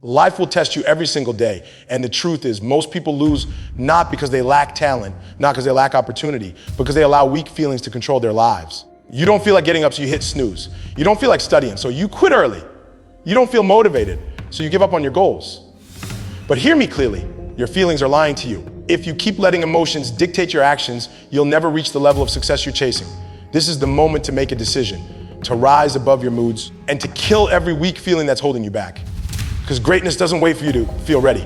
Life will test you every single day. And the truth is, most people lose not because they lack talent, not because they lack opportunity, because they allow weak feelings to control their lives. You don't feel like getting up, so you hit snooze. You don't feel like studying, so you quit early. You don't feel motivated, so you give up on your goals. But hear me clearly, your feelings are lying to you. If you keep letting emotions dictate your actions, you'll never reach the level of success you're chasing. This is the moment to make a decision, to rise above your moods, and to kill every weak feeling that's holding you back. Because greatness doesn't wait for you to feel ready.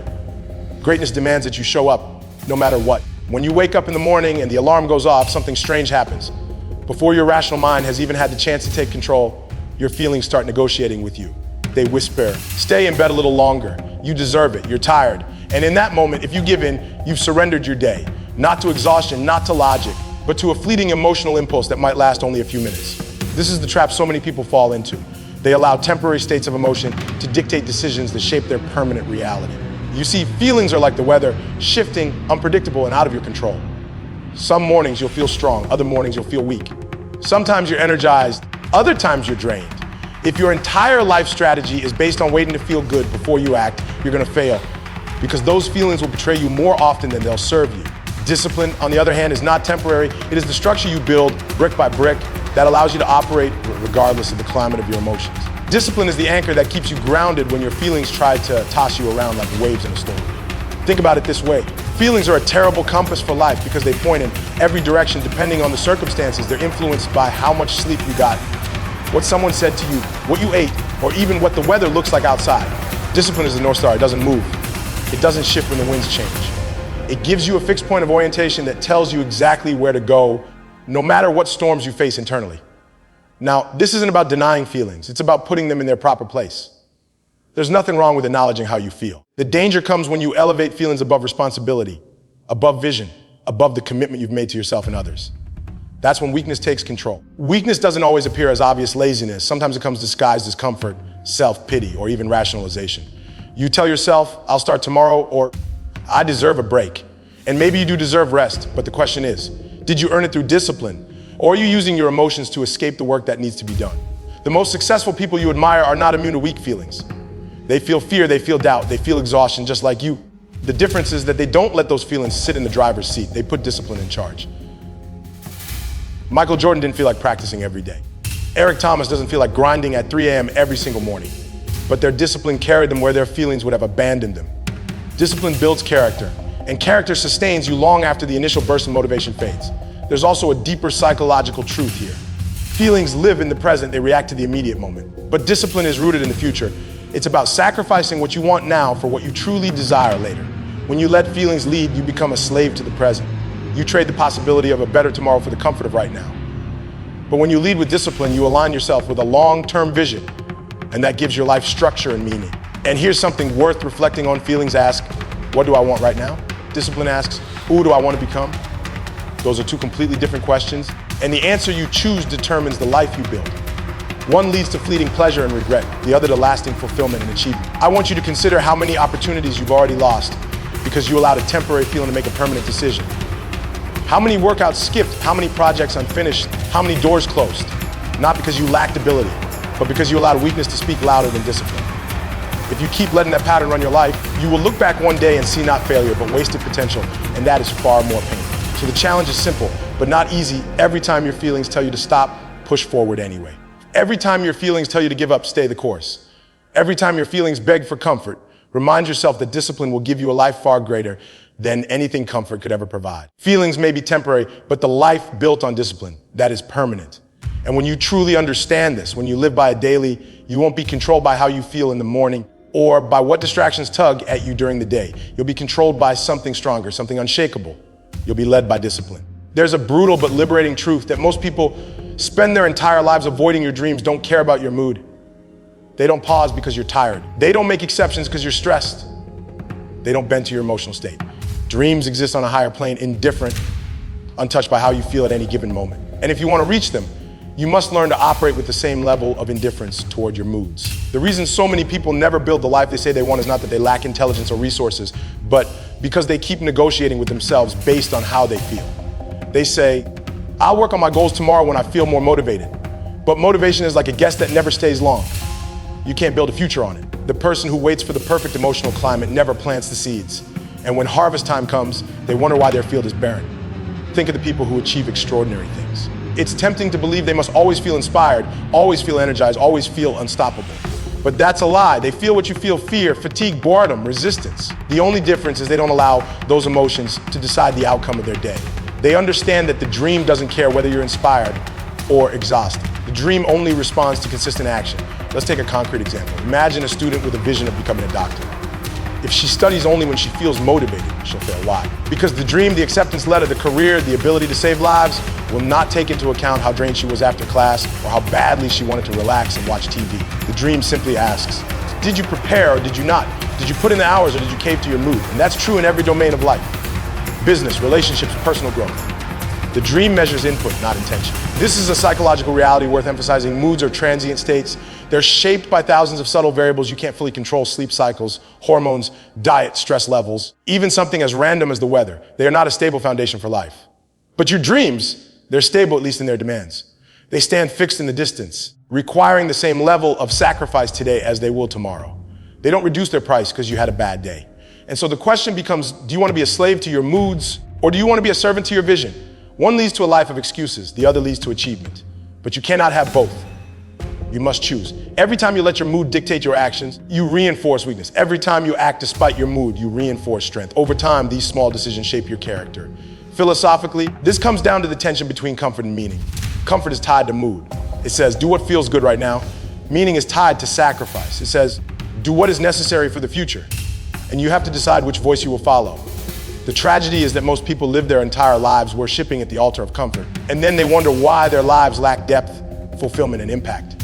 Greatness demands that you show up, no matter what. When you wake up in the morning and the alarm goes off, something strange happens. Before your rational mind has even had the chance to take control, your feelings start negotiating with you. They whisper, stay in bed a little longer. You deserve it, you're tired. And in that moment, if you give in, you've surrendered your day. Not to exhaustion, not to logic, but to a fleeting emotional impulse that might last only a few minutes. This is the trap so many people fall into. They allow temporary states of emotion to dictate decisions that shape their permanent reality. You see, feelings are like the weather, shifting, unpredictable, and out of your control. Some mornings you'll feel strong, other mornings you'll feel weak. Sometimes you're energized, other times you're drained. If your entire life strategy is based on waiting to feel good before you act, you're gonna fail, because those feelings will betray you more often than they'll serve you. Discipline, on the other hand, is not temporary. It is the structure you build brick by brick that allows you to operate regardless of the climate of your emotions. Discipline is the anchor that keeps you grounded when your feelings try to toss you around like waves in a storm. Think about it this way. Feelings are a terrible compass for life because they point in every direction depending on the circumstances. They're influenced by how much sleep you got, what someone said to you, what you ate, or even what the weather looks like outside. Discipline is the North Star. It doesn't move. It doesn't shift when the winds change. It gives you a fixed point of orientation that tells you exactly where to go, no matter what storms you face internally. Now, this isn't about denying feelings. It's about putting them in their proper place. There's nothing wrong with acknowledging how you feel. The danger comes when you elevate feelings above responsibility, above vision, above the commitment you've made to yourself and others. That's when weakness takes control. Weakness doesn't always appear as obvious laziness. Sometimes it comes disguised as comfort, self-pity, or even rationalization. You tell yourself, I'll start tomorrow, or I deserve a break. And maybe you do deserve rest, but the question is, did you earn it through discipline? Or are you using your emotions to escape the work that needs to be done? The most successful people you admire are not immune to weak feelings. They feel fear, they feel doubt, they feel exhaustion just like you. The difference is that they don't let those feelings sit in the driver's seat. They put discipline in charge. Michael Jordan didn't feel like practicing every day. Eric Thomas doesn't feel like grinding at 3 a.m. every single morning. But their discipline carried them where their feelings would have abandoned them. Discipline builds character, and character sustains you long after the initial burst of motivation fades. There's also a deeper psychological truth here. Feelings live in the present, they react to the immediate moment. But discipline is rooted in the future. It's about sacrificing what you want now for what you truly desire later. When you let feelings lead, you become a slave to the present. You trade the possibility of a better tomorrow for the comfort of right now. But when you lead with discipline, you align yourself with a long-term vision, and that gives your life structure and meaning. And here's something worth reflecting on. Feelings ask, what do I want right now? Discipline asks, who do I want to become? Those are two completely different questions, and the answer you choose determines the life you build. One leads to fleeting pleasure and regret, the other to lasting fulfillment and achievement. I want you to consider how many opportunities you've already lost because you allowed a temporary feeling to make a permanent decision. How many workouts skipped, how many projects unfinished, how many doors closed? Not because you lacked ability, but because you allowed weakness to speak louder than discipline. If you keep letting that pattern run your life, you will look back one day and see not failure, but wasted potential, and that is far more painful. So the challenge is simple, but not easy. Every time your feelings tell you to stop, push forward anyway. Every time your feelings tell you to give up, stay the course. Every time your feelings beg for comfort, remind yourself that discipline will give you a life far greater than anything comfort could ever provide. Feelings may be temporary, but the life built on discipline, that is permanent. And when you truly understand this, when you live by it daily, you won't be controlled by how you feel in the morning or by what distractions tug at you during the day. You'll be controlled by something stronger, something unshakable. You'll be led by discipline. There's a brutal but liberating truth that most people spend their entire lives avoiding your dreams, don't care about your mood. They don't pause because you're tired. They don't make exceptions because you're stressed. They don't bend to your emotional state. Dreams exist on a higher plane, indifferent, untouched by how you feel at any given moment. And if you want to reach them, you must learn to operate with the same level of indifference toward your moods. The reason so many people never build the life they say they want is not that they lack intelligence or resources, but because they keep negotiating with themselves based on how they feel. They say, I'll work on my goals tomorrow when I feel more motivated. But motivation is like a guest that never stays long. you can't build a future on it. The person who waits for the perfect emotional climate never plants the seeds. And when harvest time comes, they wonder why their field is barren. Think of the people who achieve extraordinary things. It's tempting to believe they must always feel inspired, always feel energized, always feel unstoppable. But that's a lie. They feel what you feel: fear, fatigue, boredom, resistance. The only difference is they don't allow those emotions to decide the outcome of their day. They understand that the dream doesn't care whether you're inspired or exhausted. The dream only responds to consistent action. Let's take a concrete example. Imagine a student with a vision of becoming a doctor. If she studies only when she feels motivated, she'll fail. Why? Because the dream, the acceptance letter, the career, the ability to save lives will not take into account how drained she was after class or how badly she wanted to relax and watch TV. The dream simply asks, did you prepare or did you not? Did you put in the hours or did you cave to your mood? And that's true in every domain of life. Business, relationships, personal growth. The dream measures input, not intention. This is a psychological reality worth emphasizing. Moods are transient states. They're shaped by thousands of subtle variables you can't fully control: sleep cycles, hormones, diet, stress levels, even something as random as the weather. They are not a stable foundation for life. But your dreams, they're stable, at least in their demands. They stand fixed in the distance, requiring the same level of sacrifice today as they will tomorrow. They don't reduce their price because you had a bad day. And so the question becomes, do you want to be a slave to your moods, or do you want to be a servant to your vision? One leads to a life of excuses, the other leads to achievement. But you cannot have both. You must choose. Every time you let your mood dictate your actions, you reinforce weakness. Every time you act despite your mood, you reinforce strength. Over time, these small decisions shape your character. Philosophically, this comes down to the tension between comfort and meaning. Comfort is tied to mood. It says, do what feels good right now. Meaning is tied to sacrifice. It says, do what is necessary for the future. And you have to decide which voice you will follow. The tragedy is that most people live their entire lives worshiping at the altar of comfort, and then they wonder why their lives lack depth, fulfillment, and impact.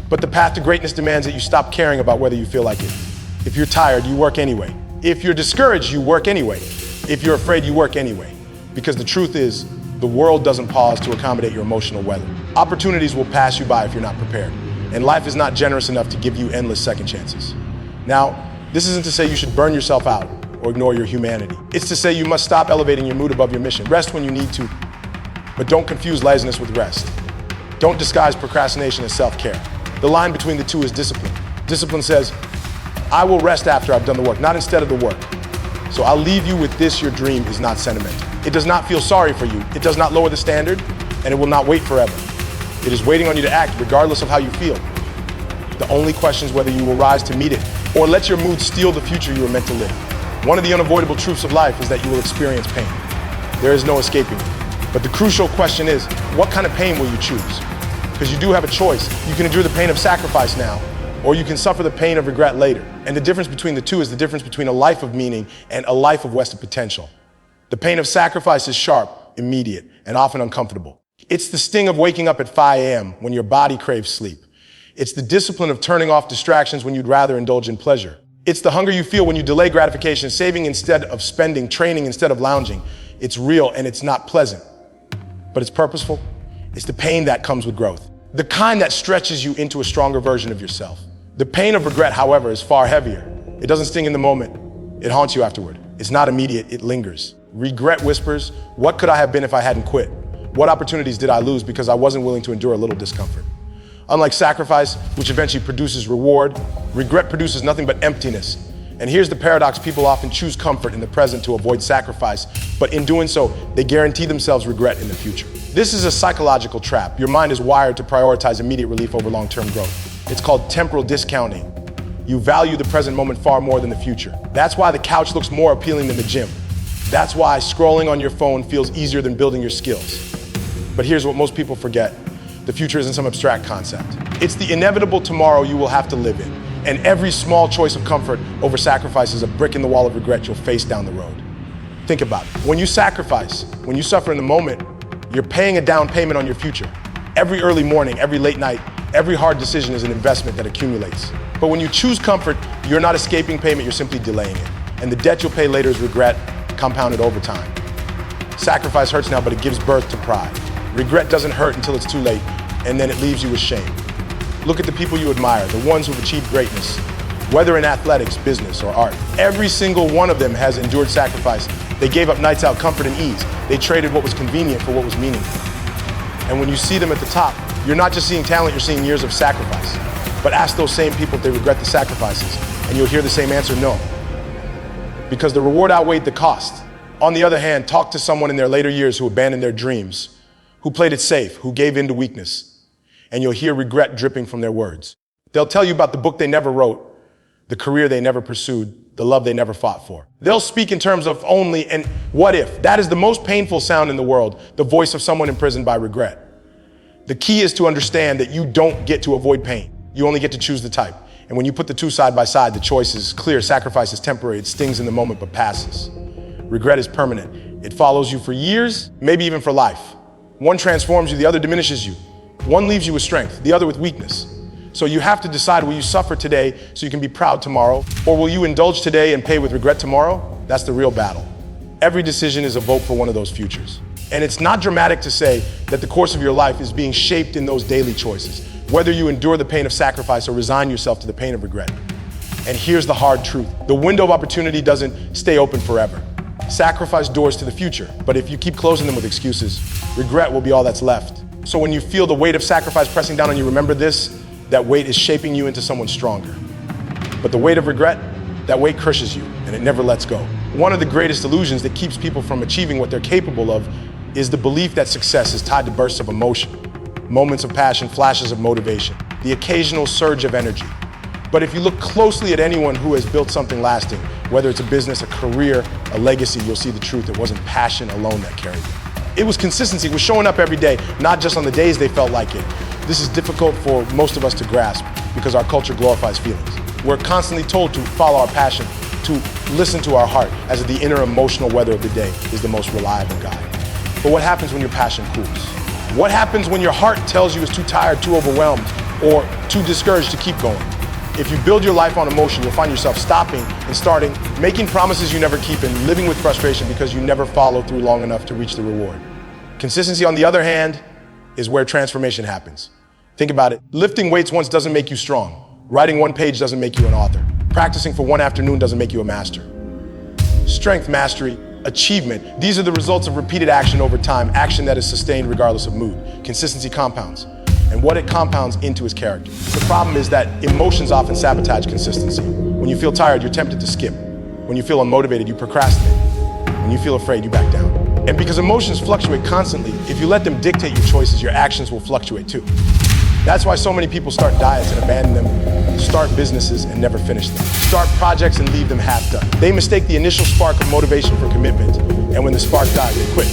But the path to greatness demands that you stop caring about whether you feel like it. If you're tired, you work anyway. If you're discouraged, you work anyway. If you're afraid, you work anyway. Because the truth is, the world doesn't pause to accommodate your emotional weather. Opportunities will pass you by if you're not prepared, and life is not generous enough to give you endless second chances. Now, this isn't to say you should burn yourself out or ignore your humanity. It's to say you must stop elevating your mood above your mission. Rest when you need to, but don't confuse laziness with rest. Don't disguise procrastination as self-care. The line between the two is discipline. Discipline says, I will rest after I've done the work, not instead of the work. So I'll leave you with this: your dream is not sentimental. It does not feel sorry for you. It does not lower the standard, and it will not wait forever. It is waiting on you to act regardless of how you feel. The only question is whether you will rise to meet it or let your mood steal the future you were meant to live. One of the unavoidable truths of life is that you will experience pain. There is no escaping it. But the crucial question is, what kind of pain will you choose? Because you do have a choice. You can endure the pain of sacrifice now, or you can suffer the pain of regret later. And the difference between the two is the difference between a life of meaning and a life of wasted potential. The pain of sacrifice is sharp, immediate, and often uncomfortable. It's the sting of waking up at 5 a.m. when your body craves sleep. It's the discipline of turning off distractions when you'd rather indulge in pleasure. It's the hunger you feel when you delay gratification, saving instead of spending, training instead of lounging. It's real and it's not pleasant, but it's purposeful. It's the pain that comes with growth, the kind that stretches you into a stronger version of yourself. The pain of regret, however, is far heavier. It doesn't sting in the moment. It haunts you afterward. It's not immediate, it lingers. Regret whispers, what could I have been if I hadn't quit? What opportunities did I lose because I wasn't willing to endure a little discomfort? Unlike sacrifice, which eventually produces reward, regret produces nothing but emptiness. And here's the paradox: people often choose comfort in the present to avoid sacrifice, but in doing so, they guarantee themselves regret in the future. This is a psychological trap. Your mind is wired to prioritize immediate relief over long-term growth. It's called temporal discounting. You value the present moment far more than the future. That's why the couch looks more appealing than the gym. That's why scrolling on your phone feels easier than building your skills. But here's what most people forget. The future isn't some abstract concept. It's the inevitable tomorrow you will have to live in. And every small choice of comfort over sacrifice is a brick in the wall of regret you'll face down the road. Think about it. When you sacrifice, when you suffer in the moment, you're paying a down payment on your future. Every early morning, every late night, every hard decision is an investment that accumulates. But when you choose comfort, you're not escaping payment, you're simply delaying it. And the debt you'll pay later is regret, compounded over time. Sacrifice hurts now, but it gives birth to pride. Regret doesn't hurt until it's too late, and then it leaves you with shame. Look at the people you admire, the ones who've achieved greatness, whether in athletics, business, or art. Every single one of them has endured sacrifice. They gave up nights out, comfort, and ease. They traded what was convenient for what was meaningful. And when you see them at the top, you're not just seeing talent, you're seeing years of sacrifice. But ask those same people if they regret the sacrifices, and you'll hear the same answer, no. Because the reward outweighed the cost. On the other hand, talk to someone in their later years who abandoned their dreams, who played it safe, who gave in to weakness, and you'll hear regret dripping from their words. They'll tell you about the book they never wrote, the career they never pursued, the love they never fought for. They'll speak in terms of only and what if. That is the most painful sound in the world, the voice of someone imprisoned by regret. The key is to understand that you don't get to avoid pain. You only get to choose the type. And when you put the two side by side, the choice is clear. Sacrifice is temporary. It stings in the moment, but passes. Regret is permanent. It follows you for years, maybe even for life. One transforms you, the other diminishes you. One leaves you with strength, the other with weakness. So you have to decide, will you suffer today so you can be proud tomorrow? Or will you indulge today and pay with regret tomorrow? That's the real battle. Every decision is a vote for one of those futures. And it's not dramatic to say that the course of your life is being shaped in those daily choices, whether you endure the pain of sacrifice or resign yourself to the pain of regret. And here's the hard truth. The window of opportunity doesn't stay open forever. Sacrifice doors to the future, but if you keep closing them with excuses, regret will be all that's left. So when you feel the weight of sacrifice pressing down on you, remember this, that weight is shaping you into someone stronger. But the weight of regret, that weight crushes you and it never lets go. One of the greatest illusions that keeps people from achieving what they're capable of is the belief that success is tied to bursts of emotion, moments of passion, flashes of motivation, the occasional surge of energy. But if you look closely at anyone who has built something lasting, whether it's a business, a career, a legacy, you'll see the truth. It wasn't passion alone that carried it. It was consistency. It was showing up every day, not just on the days they felt like it. This is difficult for most of us to grasp because our culture glorifies feelings. We're constantly told to follow our passion, to listen to our heart, as the inner emotional weather of the day is the most reliable guide. But what happens when your passion cools? What happens when your heart tells you it's too tired, too overwhelmed, or too discouraged to keep going? If you build your life on emotion, you'll find yourself stopping and starting, making promises you never keep, and living with frustration because you never follow through long enough to reach the reward. Consistency, on the other hand, is where transformation happens. Think about it. Lifting weights once doesn't make you strong. Writing one page doesn't make you an author. Practicing for one afternoon doesn't make you a master. Strength, mastery, achievement, these are the results of repeated action over time, action that is sustained regardless of mood. Consistency compounds, and what it compounds into is character. The problem is that emotions often sabotage consistency. When you feel tired, you're tempted to skip. When you feel unmotivated, you procrastinate. When you feel afraid, you back down. And because emotions fluctuate constantly, if you let them dictate your choices, your actions will fluctuate too. That's why so many people start diets and abandon them, start businesses and never finish them, start projects and leave them half done. They mistake the initial spark of motivation for commitment, and when the spark dies, they quit.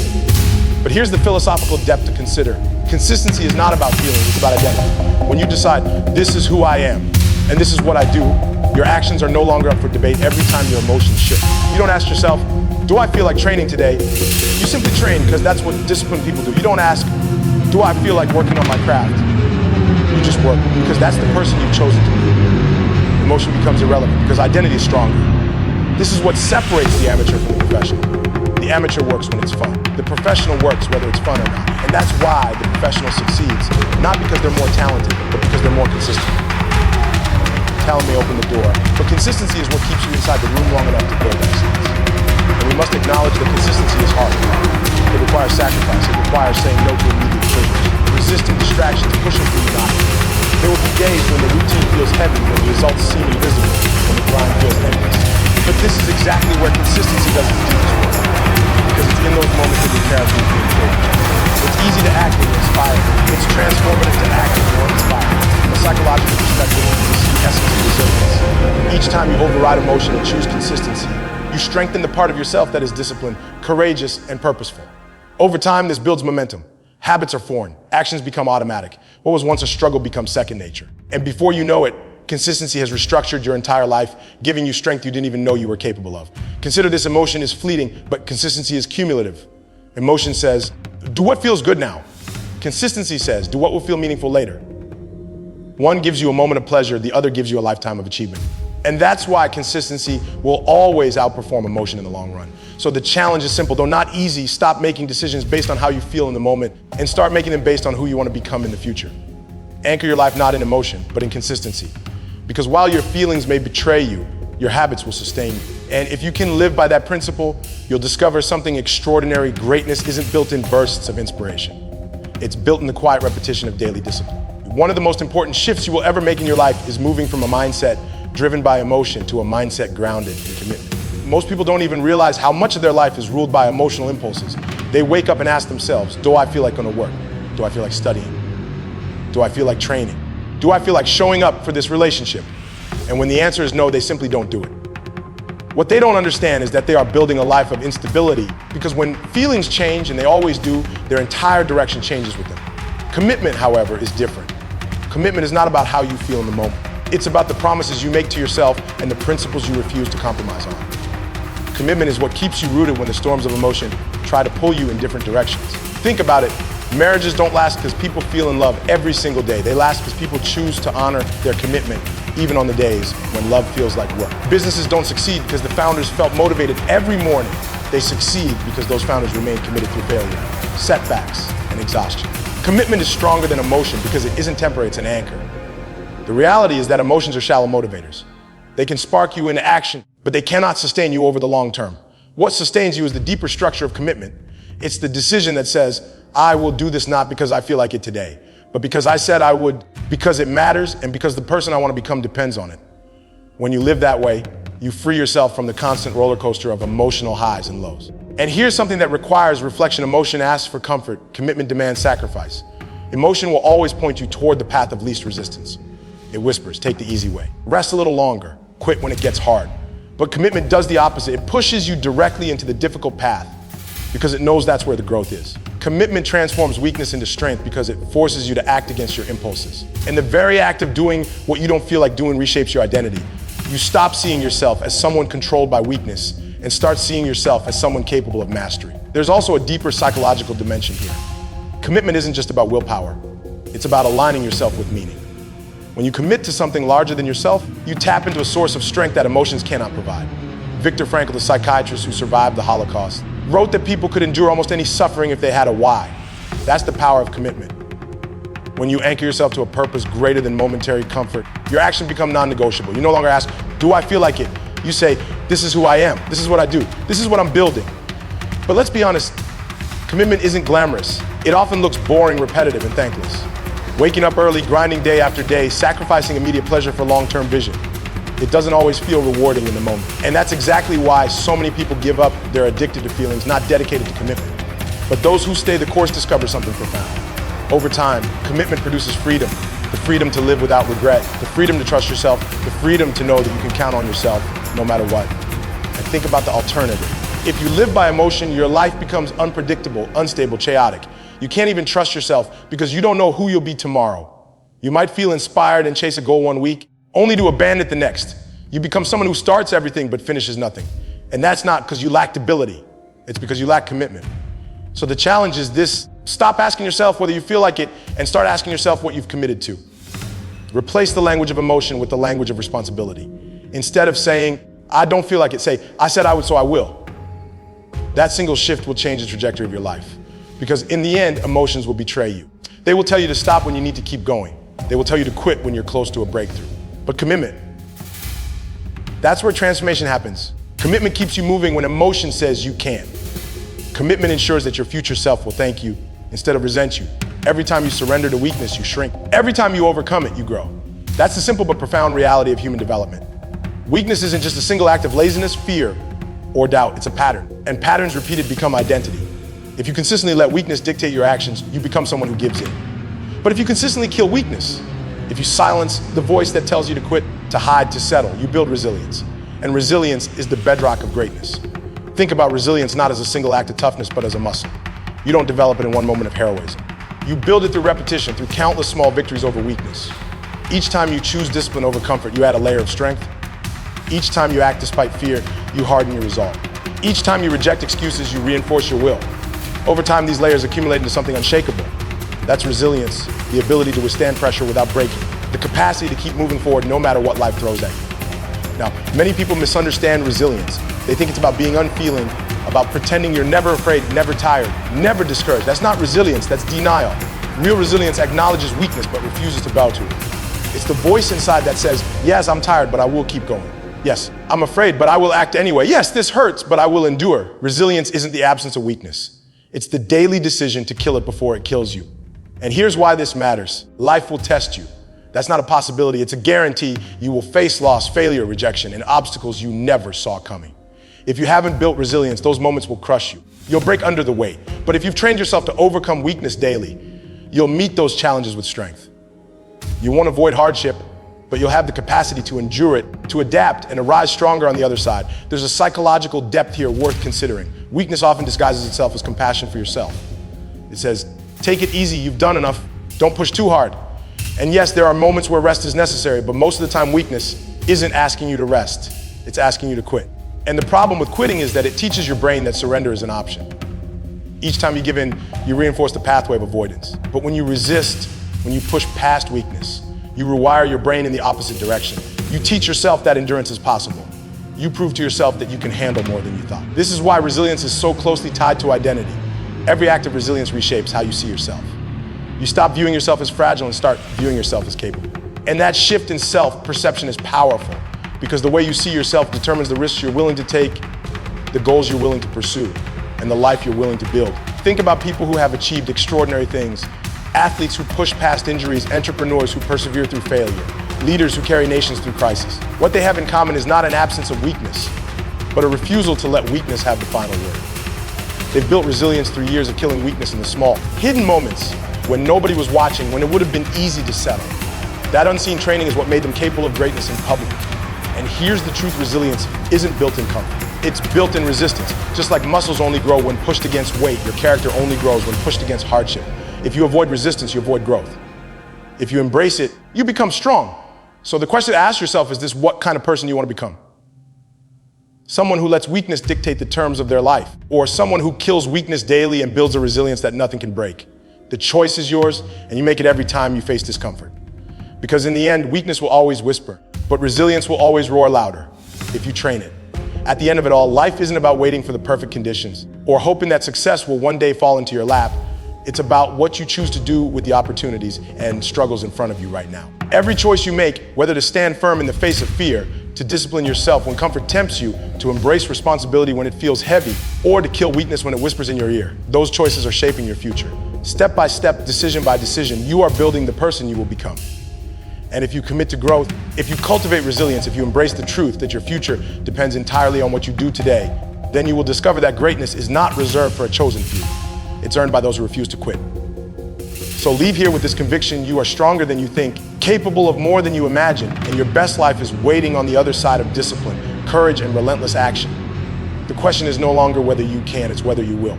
But here's the philosophical depth to consider. Consistency is not about feeling, it's about identity. When you decide, this is who I am, and this is what I do, your actions are no longer up for debate every time your emotions shift. You don't ask yourself, do I feel like training today? You simply train because that's what disciplined people do. You don't ask, do I feel like working on my craft? You just work because that's the person you've chosen to be. Emotion becomes irrelevant because identity is stronger. This is what separates the amateur from the professional. The amateur works when it's fun. The professional works whether it's fun or not. And that's why the professional succeeds, not because they're more talented, but because they're more consistent. Talent may open the door, but consistency is what keeps you inside the room long enough to build excellence. And we must acknowledge that consistency is hard. It requires sacrifice. It requires saying no to immediate pleasures, resisting distractions, pushing through the night. There will be days when the routine feels heavy, when the results seem invisible, when the grind feels endless. But this is exactly where consistency does its deepest work, because it's in those moments that your character is being formed. It's easy to act when you're inspired. It's transformative to act when you're inspired. From a psychological perspective, this is the essence of resilience. Each time you override emotion and choose consistency, you strengthen the part of yourself that is disciplined, courageous, and purposeful. Over time, this builds momentum. Habits are formed. Actions become automatic. What was once a struggle becomes second nature. And before you know it, consistency has restructured your entire life, giving you strength you didn't even know you were capable of. Consider this: emotion is fleeting, but consistency is cumulative. Emotion says, do what feels good now. Consistency says, do what will feel meaningful later. One gives you a moment of pleasure, the other gives you a lifetime of achievement. And that's why consistency will always outperform emotion in the long run. So the challenge is simple, though not easy. Stop making decisions based on how you feel in the moment and start making them based on who you want to become in the future. Anchor your life not in emotion, but in consistency. Because while your feelings may betray you, your habits will sustain you. And if you can live by that principle, you'll discover something extraordinary. Greatness isn't built in bursts of inspiration. It's built in the quiet repetition of daily discipline. One of the most important shifts you will ever make in your life is moving from a mindset driven by emotion to a mindset grounded in commitment. Most people don't even realize how much of their life is ruled by emotional impulses. They wake up and ask themselves, do I feel like going to work? Do I feel like studying? Do I feel like training? Do I feel like showing up for this relationship? And when the answer is no, they simply don't do it. What they don't understand is that they are building a life of instability, because when feelings change, and they always do, their entire direction changes with them. Commitment, however, is different. Commitment is not about how you feel in the moment. It's about the promises you make to yourself and the principles you refuse to compromise on. Commitment is what keeps you rooted when the storms of emotion try to pull you in different directions. Think about it. Marriages don't last because people feel in love every single day. They last because people choose to honor their commitment even on the days when love feels like work. Businesses don't succeed because the founders felt motivated every morning. They succeed because those founders remain committed through failure, setbacks, and exhaustion. Commitment is stronger than emotion because it isn't temporary, it's an anchor. The reality is that emotions are shallow motivators. They can spark you into action, but they cannot sustain you over the long term. What sustains you is the deeper structure of commitment. It's the decision that says, I will do this not because I feel like it today, but because I said I would, because it matters, and because the person I want to become depends on it. When you live that way, you free yourself from the constant roller coaster of emotional highs and lows. And here's something that requires reflection. Emotion asks for comfort. Commitment demands sacrifice. Emotion will always point you toward the path of least resistance. It whispers, take the easy way. Rest a little longer. Quit when it gets hard. But commitment does the opposite. It pushes you directly into the difficult path because it knows that's where the growth is. Commitment transforms weakness into strength because it forces you to act against your impulses. And the very act of doing what you don't feel like doing reshapes your identity. You stop seeing yourself as someone controlled by weakness and start seeing yourself as someone capable of mastery. There's also a deeper psychological dimension here. Commitment isn't just about willpower. It's about aligning yourself with meaning. When you commit to something larger than yourself, you tap into a source of strength that emotions cannot provide. Viktor Frankl, the psychiatrist who survived the Holocaust, wrote that people could endure almost any suffering if they had a why. That's the power of commitment. When you anchor yourself to a purpose greater than momentary comfort, your actions become non-negotiable. You no longer ask, do I feel like it? You say, this is who I am. This is what I do. This is what I'm building. But let's be honest, commitment isn't glamorous. It often looks boring, repetitive, and thankless. Waking up early, grinding day after day, sacrificing immediate pleasure for long-term vision. It doesn't always feel rewarding in the moment. And that's exactly why so many people give up. They're addicted to feelings, not dedicated to commitment. But those who stay the course discover something profound. Over time, commitment produces freedom. The freedom to live without regret, the freedom to trust yourself, the freedom to know that you can count on yourself no matter what. And think about the alternative. If you live by emotion, your life becomes unpredictable, unstable, chaotic. You can't even trust yourself because you don't know who you'll be tomorrow. You might feel inspired and chase a goal one week, only to abandon it the next. You become someone who starts everything but finishes nothing. And that's not because you lacked ability. It's because you lack commitment. So the challenge is this: stop asking yourself whether you feel like it and start asking yourself what you've committed to. Replace the language of emotion with the language of responsibility. Instead of saying, I don't feel like it, say, I said I would, so I will. That single shift will change the trajectory of your life. Because in the end, emotions will betray you. They will tell you to stop when you need to keep going. They will tell you to quit when you're close to a breakthrough. But commitment, that's where transformation happens. Commitment keeps you moving when emotion says you can't. Commitment ensures that your future self will thank you instead of resent you. Every time you surrender to weakness, you shrink. Every time you overcome it, you grow. That's the simple but profound reality of human development. Weakness isn't just a single act of laziness, fear, or doubt. It's a pattern. And patterns repeated become identity. If you consistently let weakness dictate your actions, you become someone who gives in. But if you consistently kill weakness, if you silence the voice that tells you to quit, to hide, to settle, you build resilience. And resilience is the bedrock of greatness. Think about resilience not as a single act of toughness, but as a muscle. You don't develop it in one moment of heroism. You build it through repetition, through countless small victories over weakness. Each time you choose discipline over comfort, you add a layer of strength. Each time you act despite fear, you harden your resolve. Each time you reject excuses, you reinforce your will. Over time, these layers accumulate into something unshakable. That's resilience, the ability to withstand pressure without breaking, the capacity to keep moving forward no matter what life throws at you. Now, many people misunderstand resilience. They think it's about being unfeeling, about pretending you're never afraid, never tired, never discouraged. That's not resilience, that's denial. Real resilience acknowledges weakness but refuses to bow to it. It's the voice inside that says, yes, I'm tired, but I will keep going. Yes, I'm afraid, but I will act anyway. Yes, this hurts, but I will endure. Resilience isn't the absence of weakness. It's the daily decision to kill it before it kills you. And here's why this matters. Life will test you. That's not a possibility. It's a guarantee. You will face loss, failure, rejection, and obstacles you never saw coming. If you haven't built resilience, those moments will crush you. You'll break under the weight. But if you've trained yourself to overcome weakness daily, you'll meet those challenges with strength. You won't avoid hardship, but you'll have the capacity to endure it, to adapt, and arise stronger on the other side. There's a psychological depth here worth considering. Weakness often disguises itself as compassion for yourself. It says, take it easy, you've done enough, don't push too hard. And yes, there are moments where rest is necessary, but most of the time weakness isn't asking you to rest, it's asking you to quit. And the problem with quitting is that it teaches your brain that surrender is an option. Each time you give in, you reinforce the pathway of avoidance. But when you resist, when you push past weakness, you rewire your brain in the opposite direction. You teach yourself that endurance is possible. You prove to yourself that you can handle more than you thought. This is why resilience is so closely tied to identity. Every act of resilience reshapes how you see yourself. You stop viewing yourself as fragile and start viewing yourself as capable. And that shift in self-perception is powerful because the way you see yourself determines the risks you're willing to take, the goals you're willing to pursue, and the life you're willing to build. Think about people who have achieved extraordinary things, athletes who push past injuries, entrepreneurs who persevere through failure, leaders who carry nations through crisis. What they have in common is not an absence of weakness, but a refusal to let weakness have the final word. They've built resilience through years of killing weakness in the small, hidden moments when nobody was watching, when it would have been easy to settle. That unseen training is what made them capable of greatness in public. And here's the truth, resilience isn't built in comfort. It's built in resistance. Just like muscles only grow when pushed against weight, your character only grows when pushed against hardship. If you avoid resistance, you avoid growth. If you embrace it, you become strong. So the question to ask yourself is this: what kind of person do you want to become? Someone who lets weakness dictate the terms of their life, or someone who kills weakness daily and builds a resilience that nothing can break? The choice is yours, and you make it every time you face discomfort. Because in the end, weakness will always whisper, but resilience will always roar louder if you train it. At the end of it all, life isn't about waiting for the perfect conditions or hoping that success will one day fall into your lap. It's about what you choose to do with the opportunities and struggles in front of you right now. Every choice you make, whether to stand firm in the face of fear, to discipline yourself when comfort tempts you, to embrace responsibility when it feels heavy, or to kill weakness when it whispers in your ear, those choices are shaping your future. Step by step, decision by decision, you are building the person you will become. And if you commit to growth, if you cultivate resilience, if you embrace the truth that your future depends entirely on what you do today, then you will discover that greatness is not reserved for a chosen few. It's earned by those who refuse to quit. So leave here with this conviction: you are stronger than you think, capable of more than you imagine, and your best life is waiting on the other side of discipline, courage, and relentless action. The question is no longer whether you can, it's whether you will.